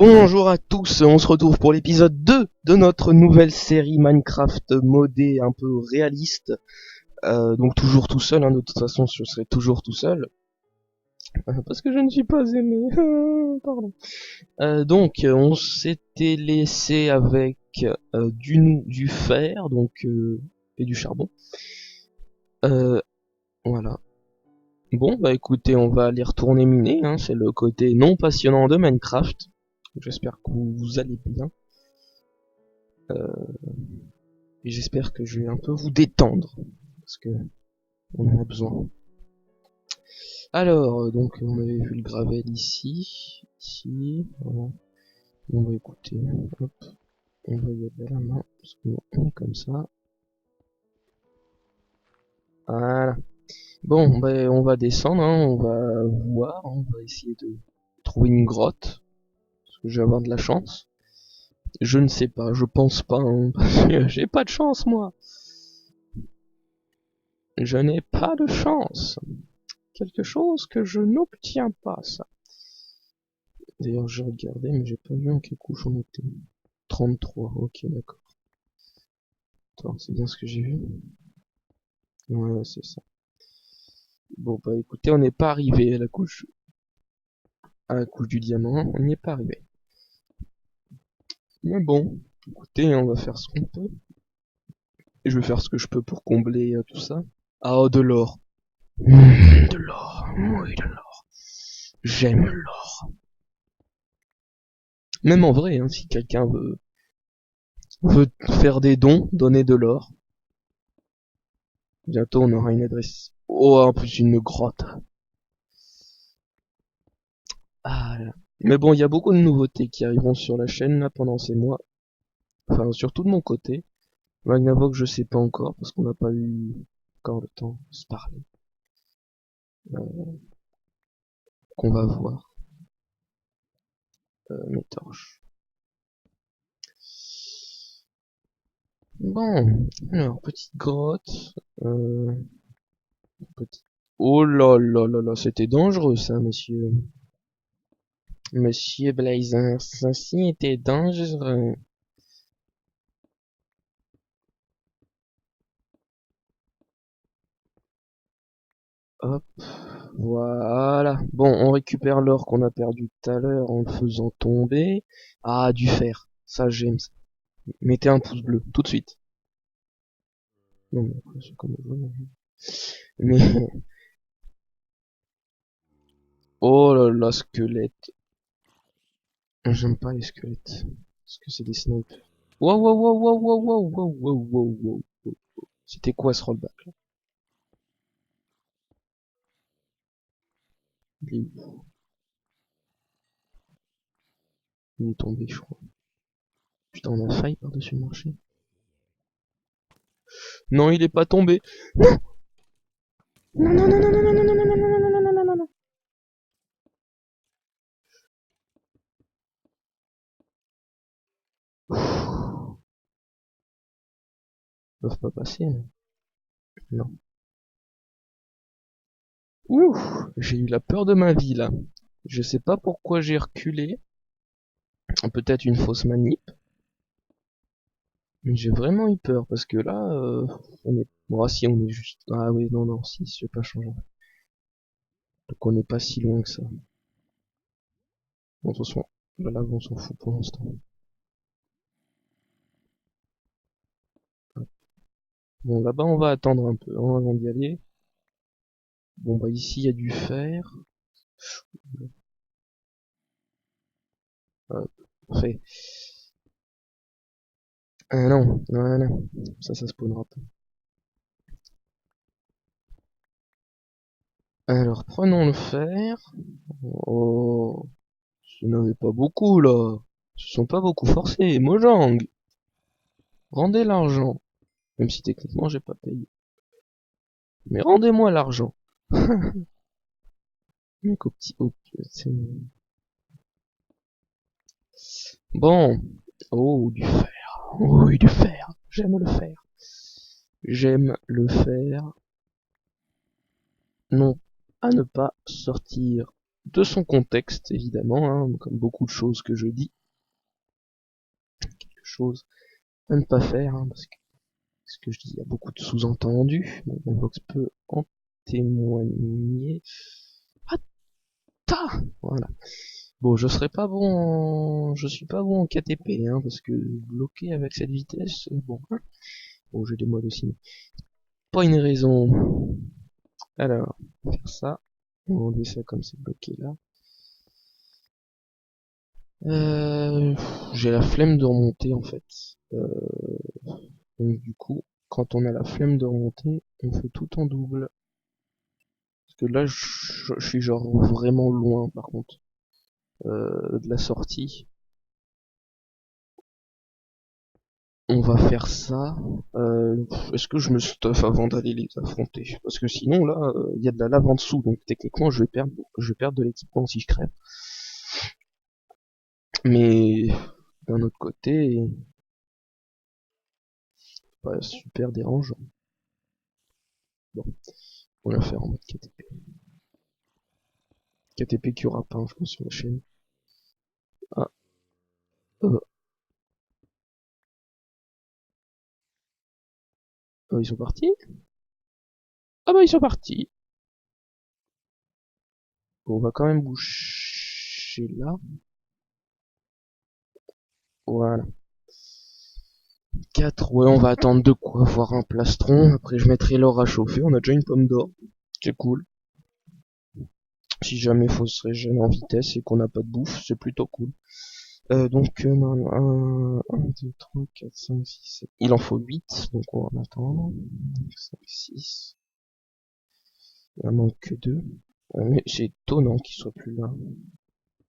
Bonjour à tous, on se retrouve pour l'épisode 2 de notre nouvelle série Minecraft modée un peu réaliste. Donc toujours tout seul, hein, de toute façon je serai toujours tout seul. Parce que je ne suis pas aimé. Pardon. On s'était laissé avec du fer et du charbon. Euh, voilà. Bon bah écoutez, on va aller retourner miner, hein, c'est le côté non passionnant de Minecraft. J'espère que vous allez bien. Et j'espère que je vais un peu vous détendre, parce que on en a besoin. Alors, on avait vu le gravel ici, voilà. On va écouter, hop, on va y aller à la main, parce qu'on est comme ça. Voilà. Bon, ben, on va descendre, hein, on va voir, on va essayer de trouver une grotte, parce que je vais avoir de la chance. Je ne sais pas, je pense pas, hein, parce que j'ai pas de chance, moi. Je n'ai pas de chance. Quelque chose que je n'obtiens pas, ça. D'ailleurs, j'ai regardé, mais j'ai pas vu en quelle couche on était. 33, ok, d'accord. Attends, c'est bien ce que j'ai vu. Ouais, c'est ça. Bon, bah écoutez, on n'est pas arrivé à la couche du diamant, on n'y est pas arrivé. Mais bon, écoutez, on va faire ce qu'on peut. Et je vais faire ce que je peux pour combler tout ça. Ah, oh, de l'or. De l'or, oui, de l'or. J'aime l'or. Même en vrai, hein, si quelqu'un veut faire des dons, donner de l'or. Bientôt, on aura une adresse. Oh, en plus, une grotte. Ah là. Mais bon, il y a beaucoup de nouveautés qui arriveront sur la chaîne là pendant ces mois. Enfin, surtout de mon côté. Magnavox, je sais pas encore parce qu'on n'a pas eu encore le temps de se parler. Qu'on va voir. Mes torches. Bon, alors petite grotte. Petite. Oh là là là là, c'était dangereux ça, monsieur. Monsieur Blazer, ceci était dangereux. Hop. Voilà. Bon, on récupère l'or qu'on a perdu tout à l'heure en le faisant tomber. Ah, du fer. Ça, j'aime ça. Mettez un pouce bleu, tout de suite. Non, mais après, c'est comme vous voulez. Mais, oh là là, squelette. J'aime pas les squelettes. Parce que c'est des snipes. Wow, wow, wow, wow, wow, wow, wow, wow, wow, wow. C'était quoi ce rollback là? Il est où? Il est tombé, je crois. Putain, on a failli par-dessus le marché. Non, il est pas tombé. Non, non, non, non, non, non, non, non, non, non, non, non, non, non, non, non, non. Ils peuvent pas passer, là. Non. Ouf, j'ai eu la peur de ma vie là. Je sais pas pourquoi j'ai reculé. Peut-être une fausse manip. Mais j'ai vraiment eu peur parce que là, on est. Bon, ah, si on est juste. Ah oui, non, non, si, je vais pas changer. Donc on n'est pas si loin que ça. Bon, de toute façon, la lave, on s'en fout pour l'instant. Bon, là-bas, on va attendre un peu hein, avant d'y aller. Bon, bah ici, il y a du fer. Parfait. Ah non, voilà. Ça spawnera pas. Alors, prenons le fer. Oh, ce n'avait pas beaucoup là. Ils se sont pas beaucoup forcés. Mojang, rendez l'argent. Même si techniquement j'ai pas payé. Mais rendez-moi l'argent. Mec bon. Oh, du fer. Oh, oui, du fer. J'aime le fer. J'aime le fer. Non, à ne pas sortir. de son contexte, évidemment, hein, comme beaucoup de choses que je dis. Quelque chose à ne pas faire, hein, parce que ce que je dis, il y a beaucoup de sous-entendus. Vox peut en témoigner. Ah, voilà. Bon, je serai pas bon je suis pas bon en KTP, hein, parce que bloqué avec cette vitesse, bon, hein. Bon, j'ai des modes aussi, mais pas une raison. Alors, on va faire ça. On va enlever ça comme c'est bloqué là. J'ai la flemme de remonter en fait. Donc du coup, quand on a la flemme de remonter, on fait tout en double. Parce que là, je suis genre vraiment loin par contre de la sortie. On va faire ça. Est-ce que je me stuff avant d'aller les affronter? Parce que sinon là, il y a de la lave en dessous, donc techniquement je vais perdre de l'équipement si je crève. Mais d'un autre côté, pas super dérangeant. Bon, on va faire en mode KTP. KTP qui aura pas, je pense, sur la chaîne. Ah, ils sont partis? Ah bah ils sont partis. Bon, on va quand même boucher là. Voilà. 4, ouais, on va attendre de quoi voir un plastron. Après, je mettrai l'or à chauffer. On a déjà une pomme d'or. C'est cool. Si jamais faut se régénérer en vitesse et qu'on n'a pas de bouffe, c'est plutôt cool. Donc, 1, 2, 3, 4, 5, 6, 7. Il en faut 8, donc on va en attendre. 5, 6. Il en manque que 2. Mais c'est étonnant qu'ils soient plus là.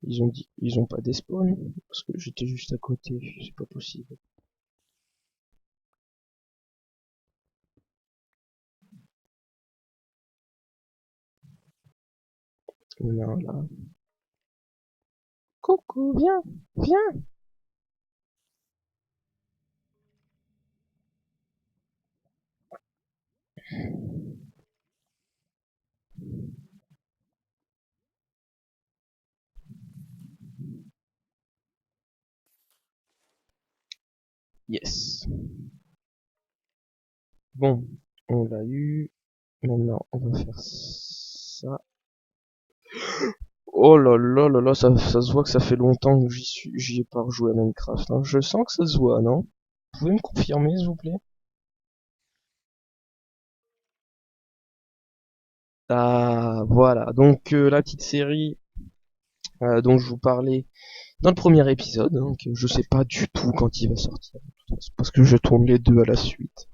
Ils ont pas despawn, parce que j'étais juste à côté, c'est pas possible. On a un là. Coucou, viens, viens. Yes. Bon, on l'a eu. Maintenant, on va faire ça. Oh là là là là, ça se voit que ça fait longtemps que j'y ai pas rejoué à Minecraft, hein. Je sens que ça se voit, non? Vous pouvez me confirmer, s'il vous plaît? Ah, voilà. Donc, la petite série dont je vous parlais dans le premier épisode, hein, que je sais pas du tout quand il va sortir, parce que je tourne les deux à la suite.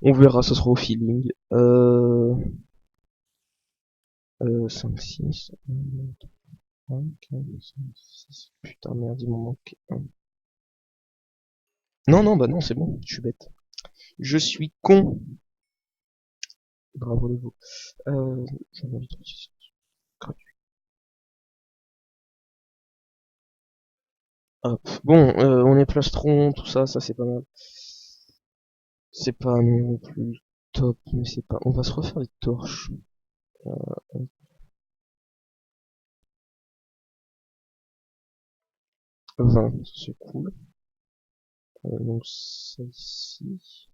On verra, ce sera au feeling. 5, 6, 3, 4, 5, 6. Putain, merde, il m'en manque un. Non, non, bah non, c'est bon, je suis bête. Je suis con. Bravo les vous. J'avais envie de dire gratuit. Hop. Bon, on est plastron, tout ça, ça c'est pas mal. C'est pas non plus top, mais c'est pas. On va se refaire des torches. Euh, 20, c'est cool. Donc ça ici.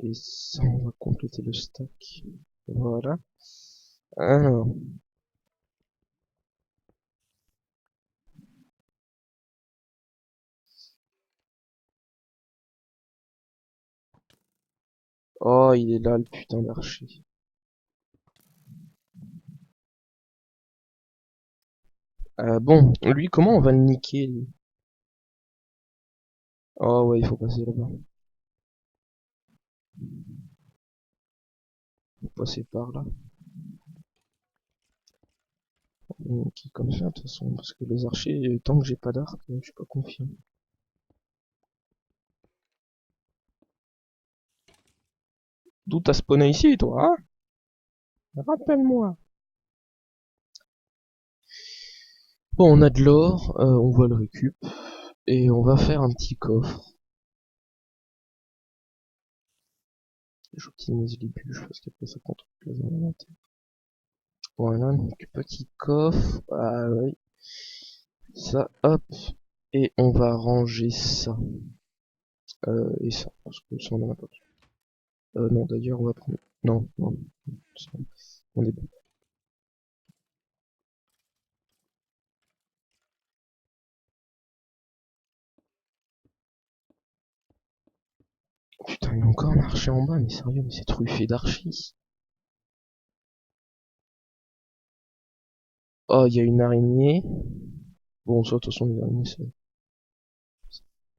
Et ça, on va compléter le stack. Voilà. Alors. Oh, il est là, le putain d'archer. Bon, lui, comment on va le niquer, lui? Oh ouais, il faut passer là-bas. Faut passer par là. Qui comme ça, de toute façon, parce que les archers, tant que j'ai pas d'arc, je suis pas confiant. D'où t'as spawné ici, toi, hein? Rappelle-moi. Bon, on a de l'or, on va le récup, et on va faire un petit coffre. J'optimise les bûches, parce qu'après ça prend trop de place dans l'inventaire. Voilà, donc petit coffre. Ah oui. Ça, hop. Et on va ranger ça. Et ça, parce que ça on en a pas besoin. Non, d'ailleurs, on va prendre... Non, non, ça, on est bon. Putain, il y a encore un archer en bas, mais sérieux, mais c'est truffé d'archis. Oh, il y a une araignée. Bon, ça, de toute façon, les araignées, c'est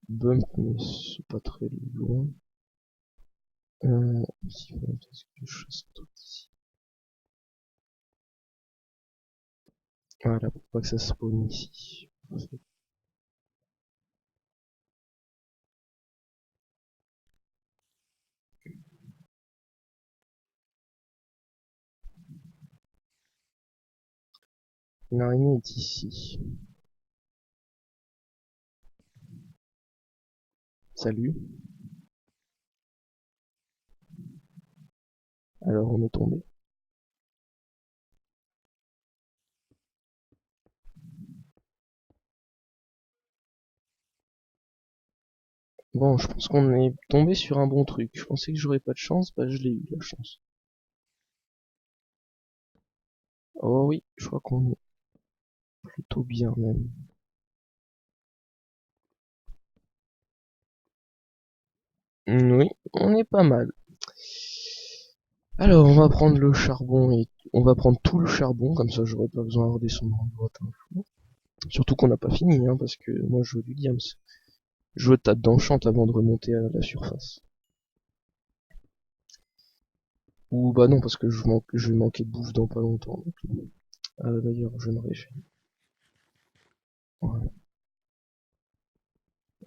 bump, mais c'est pas très loin. Si, est-ce que je chasse un truc ici? Voilà, pour pas que ça spawn ici. L'araignée est ici. Salut. Alors, on est tombé. Bon, je pense qu'on est tombé sur un bon truc. Je pensais que j'aurais pas de chance, bah je l'ai eu, la chance. Oh oui, je crois qu'on est plutôt bien même. Oui, on est pas mal. Alors, on va prendre le charbon et on va prendre tout le charbon, comme ça j'aurai pas besoin de redescendre en droite un four. Surtout qu'on n'a pas fini, hein, parce que moi je veux du diams. Je veux tape d'enchant avant de remonter à la surface. Ou bah non, parce que je vais manquer de bouffe dans pas longtemps. D'ailleurs, je me réfère. Voilà.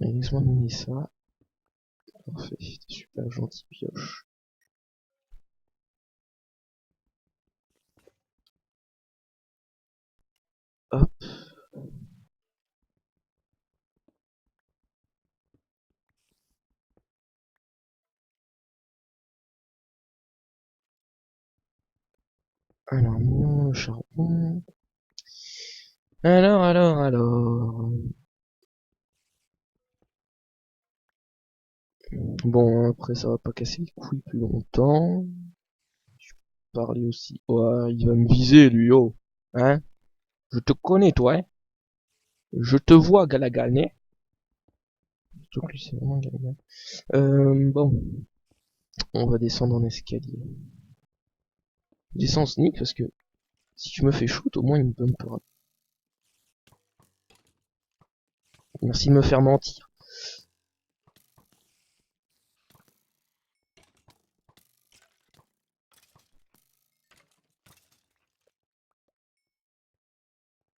Et laisse-moi miner ça. Parfait, c'était super gentil, pioche. Hop. Alors, minons le charbon. Alors. Bon, après, ça va pas casser les couilles plus longtemps. Je vais parler aussi. Oh, il va me viser, lui, oh. Hein? Je te connais, toi, hein? Je te vois, Galagané. Surtout que lui, c'est vraiment Galagal. Bon. On va descendre en escalier. Je descends en sneak parce que si je me fais shoot, au moins il me bumpera. Merci de me faire mentir.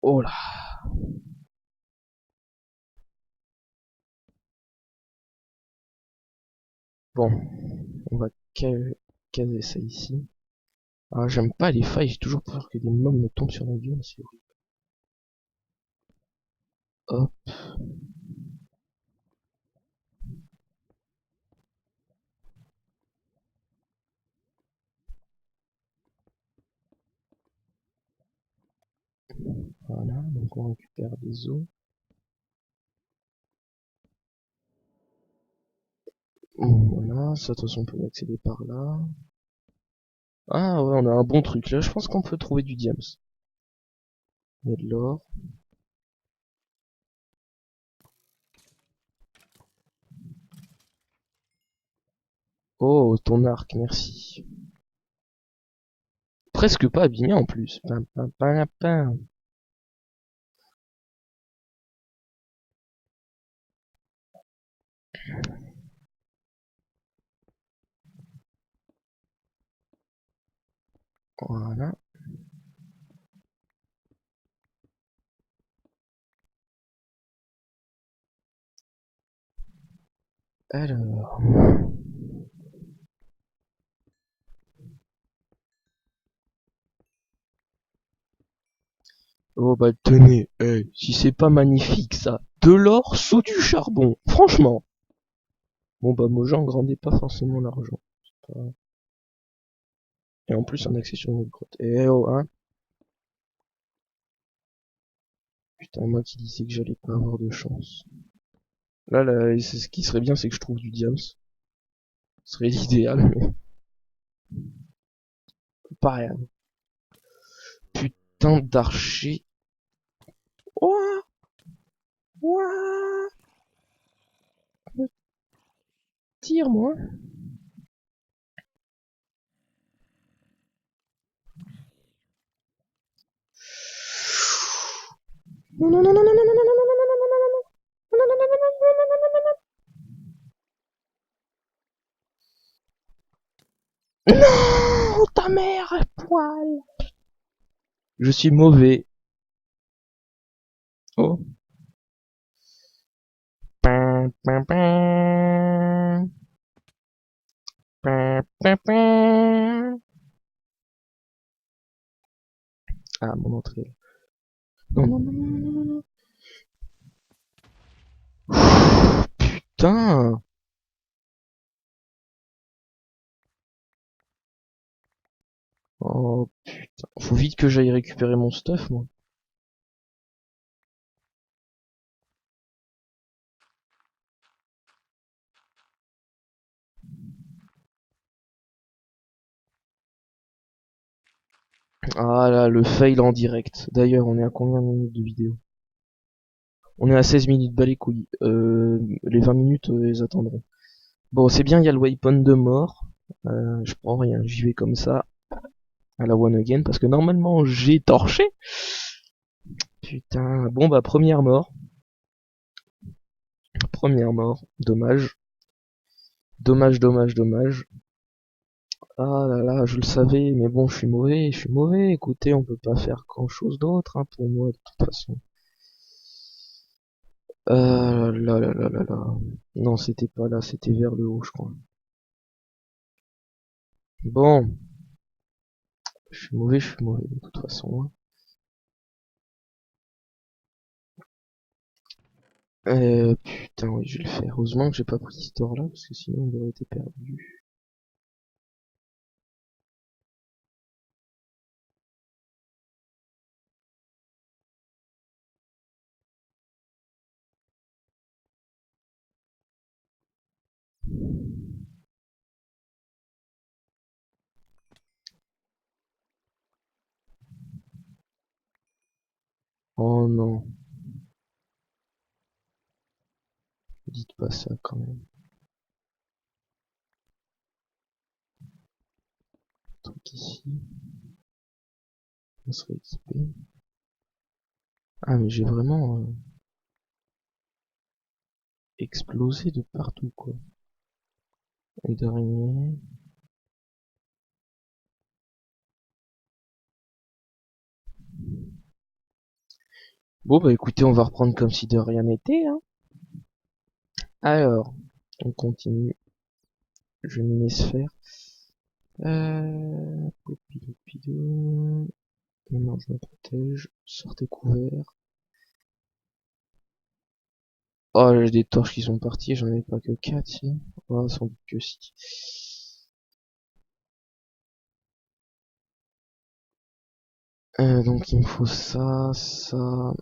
Oh là. Bon, on va caser ça ici. Ah, j'aime pas les failles, j'ai toujours peur que des mobs me tombent sur la gueule, c'est horrible. Hop, voilà, donc on récupère des os. Voilà, ça de toute façon on peut y accéder par là. Ah ouais, on a un bon truc là, je pense qu'on peut trouver du diams. Il y a de l'or. Oh, ton arc, merci. Presque pas abîmé en plus. Pam, pam, pam, pam. Voilà. Alors. Oh bah tenez, hey, si c'est pas magnifique ça. De l'or sous du charbon. Franchement. Bon bah moi j'en grandais pas forcément l'argent. Et en plus un accès sur notre grotte. Eh oh hein. Putain, moi qui disais que j'allais pas avoir de chance. Là, c'est ce qui serait bien, c'est que je trouve du diams. Ce serait l'idéal, mais pas rien. Putain d'archer. Ouah, ouah, me tire moi. Non, non, non, non, non, non, non, non, non, non, non, non, non, non, non, ta mère, poil. Je suis mauvais. Oh. Pin, pin, pin. Pin, pin, pin. Ah, mon entrée. Non, non, non, non, non, non, non. Putain. Oh putain. Faut vite que j'aille récupérer mon stuff, moi. Ah là, le fail en direct. D'ailleurs, on est à combien de minutes de vidéo? On est à 16 minutes, bas les couilles. Les 20 minutes, ils attendront. Bon, c'est bien, il y a le waypoint de mort. Je prends rien, j'y vais comme ça, à la one again, parce que normalement, j'ai torché. Putain, bon bah, première mort. Première mort, dommage. Dommage, dommage, dommage. Ah là là, je le savais, mais bon, je suis mauvais, je suis mauvais. Écoutez, on peut pas faire grand chose d'autre, hein, pour moi, de toute façon. Là là là là là. Non, c'était pas là, c'était vers le haut, je crois. Bon, je suis mauvais, de toute façon, hein. Putain, oui, je vais le faire. Heureusement que j'ai pas pris ce tort là, parce que sinon on aurait été perdu. Oh non, dites pas ça quand même. Truc ici, on serait équipé. Ah mais j'ai vraiment explosé de partout quoi. Et d'araignée. Bon bah écoutez, on va reprendre comme si de rien n'était, hein. Alors, on continue. Je m'y laisse faire. Popidopidou. Maintenant je me protège. Sortez couvert. Oh, j'ai des torches qui sont parties, j'en ai pas que 4 si. Oh, sans doute que si. Donc il me faut ça, ça,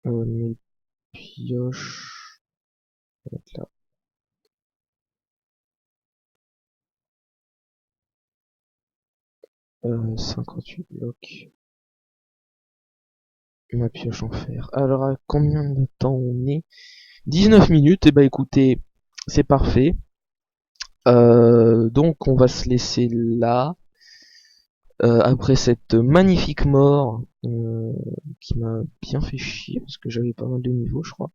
mes pioches, on va mettre là, 58 blocs, ma pioche en fer. Alors à combien de temps on est? 19 minutes, et bah écoutez, c'est parfait. Donc on va se laisser là. Après cette magnifique mort qui m'a bien fait chier parce que j'avais pas mal de niveaux je crois.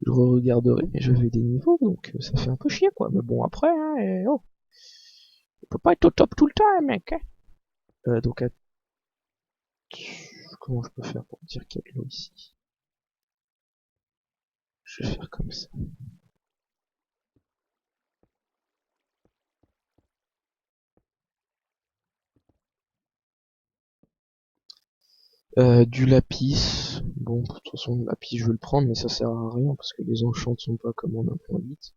Je re-regarderai mais j'avais des niveaux donc ça fait un peu chier quoi. Mais bon après hein, oh, on peut pas être au top tout le temps mec. Hein. Donc comment je peux faire pour dire qu'il y a de l'eau ici? Je vais faire comme ça. Du lapis. Bon, de toute façon, le lapis, je vais le prendre, mais ça sert à rien parce que les enchants sont pas comme en 1.8.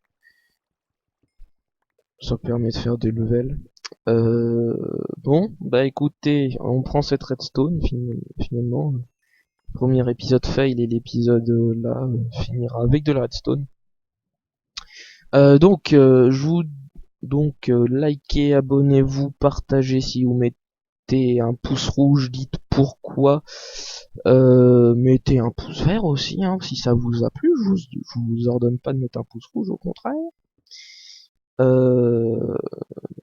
Ça permet de faire des levels. Bon, bah écoutez, on prend cette redstone finalement. Premier épisode fail et l'épisode là finira avec de la redstone. Je vous likez, abonnez-vous, partagez si vous mettez un pouce rouge, dites pourquoi. Mettez un pouce vert aussi, hein, si ça vous a plu. Je vous ordonne pas de mettre un pouce rouge, au contraire.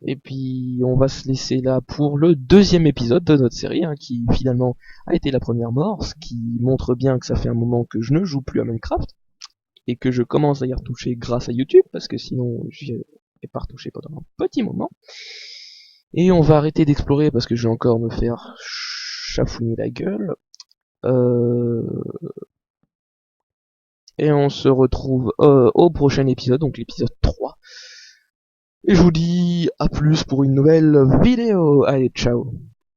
Et puis on va se laisser là pour le deuxième épisode de notre série, hein, qui finalement a été la première mort, ce qui montre bien que ça fait un moment que je ne joue plus à Minecraft et que je commence à y retoucher grâce à YouTube, parce que sinon j'y ai pas retouché pendant un petit moment. Et on va arrêter d'explorer parce que je vais encore me faire chafouiner la gueule. Et on se retrouve au prochain épisode, donc l'épisode 3. Et je vous dis à plus pour une nouvelle vidéo. Allez, ciao.